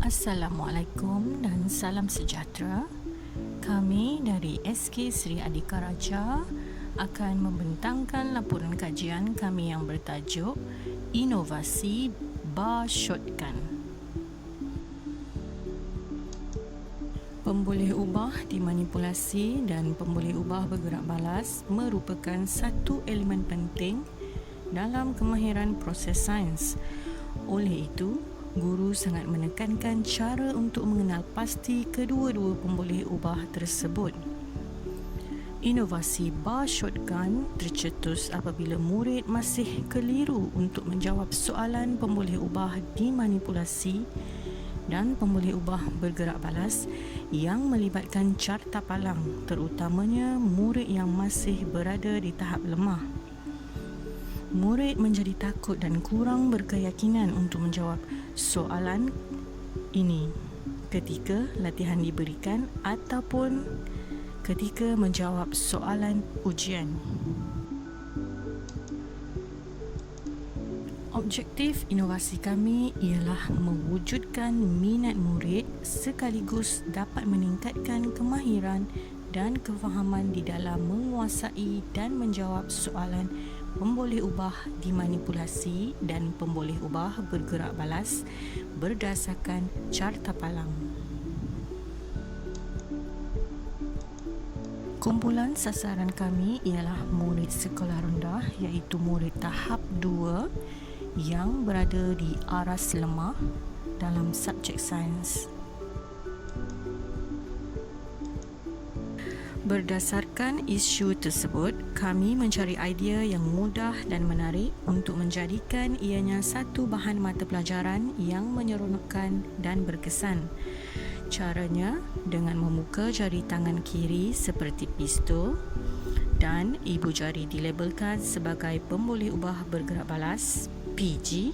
Assalamualaikum dan salam sejahtera. Kami dari SK Sri Adhika Raja akan membentangkan laporan kajian kami yang bertajuk Inovasi Bar Shotgun. Pemboleh ubah dimanipulasi dan pemboleh ubah bergerak balas merupakan satu elemen penting dalam kemahiran proses sains. Oleh itu, guru sangat menekankan cara untuk mengenal pasti kedua-dua pemboleh ubah tersebut. Inovasi bar shotgun tercetus apabila murid masih keliru untuk menjawab soalan pemboleh ubah dimanipulasi dan pemboleh ubah bergerak balas yang melibatkan carta palang, terutamanya murid yang masih berada di tahap lemah. Murid menjadi takut dan kurang berkeyakinan untuk menjawab soalan ini ketika latihan diberikan ataupun ketika menjawab soalan ujian. Objektif inovasi kami ialah mewujudkan minat murid sekaligus dapat meningkatkan kemahiran dan kefahaman di dalam menguasai dan menjawab soalan pemboleh ubah dimanipulasi dan pemboleh ubah bergerak balas berdasarkan carta palang. Kumpulan sasaran kami ialah murid sekolah rendah, iaitu murid tahap 2 yang berada di aras lemah dalam subjek sains. Berdasarkan isu tersebut, kami mencari idea yang mudah dan menarik untuk menjadikan ianya satu bahan mata pelajaran yang menyeronokkan dan berkesan. Caranya dengan membuka jari tangan kiri seperti pistol dan ibu jari dilabelkan sebagai pemboleh ubah bergerak balas (PG),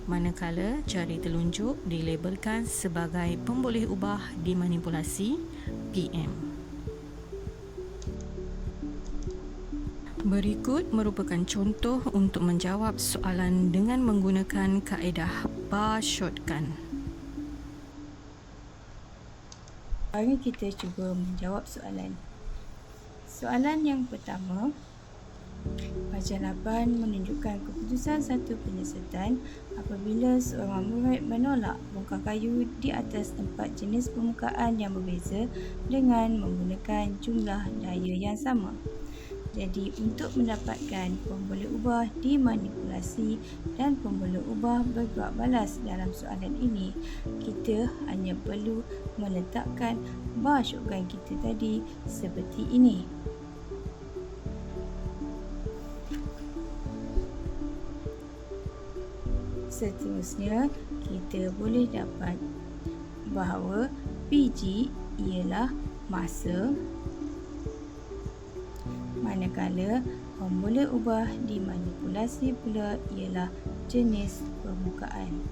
manakala jari telunjuk dilabelkan sebagai pemboleh ubah dimanipulasi (PM). Berikut merupakan contoh untuk menjawab soalan dengan menggunakan kaedah bar shotgun. Mari kita cuba menjawab soalan. Soalan yang pertama, bahagian 8 menunjukkan keputusan satu penyiasatan apabila seorang murid menolak bongkar kayu di atas 4 jenis permukaan yang berbeza dengan menggunakan jumlah daya yang sama. Jadi, untuk mendapatkan pemboleh ubah dimanipulasi dan pemboleh ubah bergerak balas dalam soalan ini, kita hanya perlu meletakkan bar shotgun kita tadi seperti ini. Seterusnya, kita boleh dapat bahawa PG ialah masa, manakala pemboleh ubah dimanipulasi pula ialah jenis permukaan.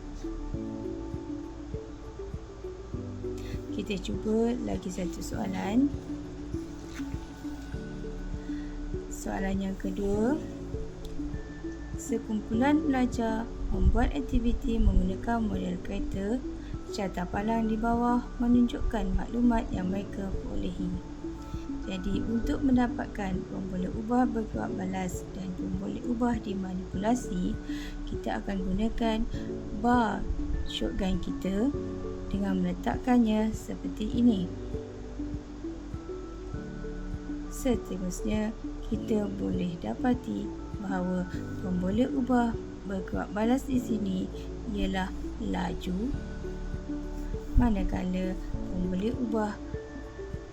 Kita cuba lagi satu soalan. Soalan yang kedua, sekumpulan pelajar membuat aktiviti menggunakan model kereta. Carta palang di bawah menunjukkan maklumat yang mereka perolehi. Jadi, untuk mendapatkan pemboleh ubah bergerak balas dan pemboleh ubah dimanipulasi, kita akan gunakan bar shotgun kita dengan meletakkannya seperti ini. Seterusnya, kita boleh dapati bahawa pemboleh ubah bergerak balas di sini ialah laju, manakala pemboleh ubah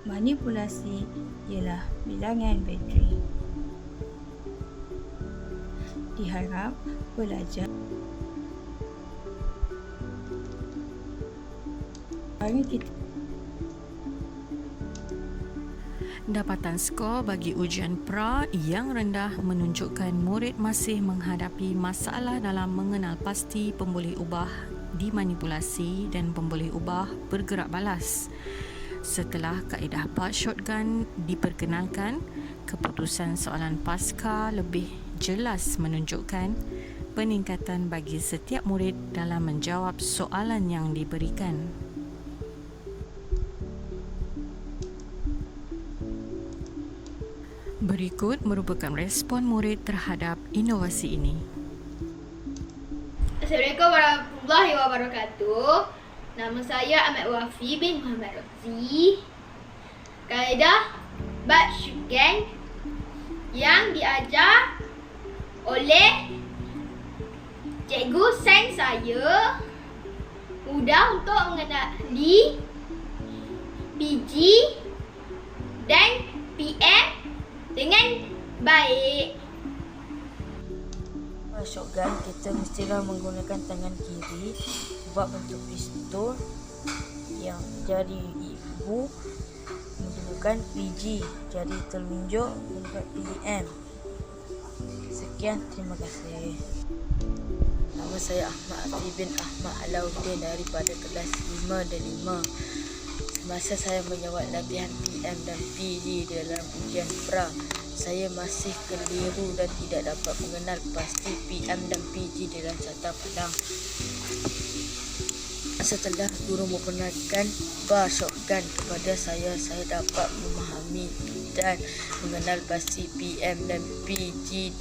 manipulasi ialah bilangan bateri. Diharap pelajar Dapatan skor bagi ujian pra yang rendah menunjukkan murid masih menghadapi masalah dalam mengenal pasti pemboleh ubah dimanipulasi dan pemboleh ubah bergerak balas. Setelah kaedah bar shotgun diperkenalkan, keputusan soalan pasca lebih jelas menunjukkan peningkatan bagi setiap murid dalam menjawab soalan yang diberikan. Berikut merupakan respon murid terhadap inovasi ini. Assalamualaikum warahmatullahi wabarakatuh. Nama saya Ahmad Wafi bin Muhammad Rozi. Kaedah bab shotgun yang diajar oleh cikgu sains saya mudah untuk mengenali PG dan PM dengan baik. Shotgun kita mestilah menggunakan tangan kiri buat bentuk pistol, yang jari ibu menggunakan PG, jari telunjuk menggunakan PM. Sekian, terima kasih. Nama saya Ahmad Afi bin Ahmad Alauddin daripada kelas 5 dan 5. Semasa saya menjawab latihan PM dan PG dalam ujian pra, saya masih keliru dan tidak dapat mengenal pasti PM dan PG dalam carta padang. Setelah guru memperkenalkan bar shotgun kepada saya dapat memahami dan mengenal pasti PM dan PG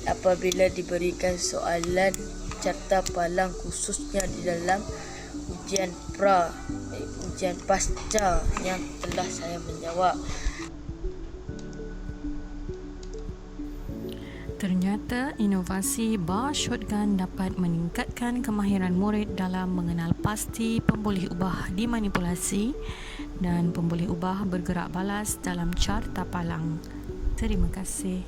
apabila diberikan soalan carta palang, khususnya di dalam ujian pra, ujian pasca yang telah saya menjawab. Ternyata inovasi bar shotgun dapat meningkatkan kemahiran murid dalam mengenal pasti pemboleh ubah dimanipulasi dan pemboleh ubah bergerak balas dalam carta palang. Terima kasih.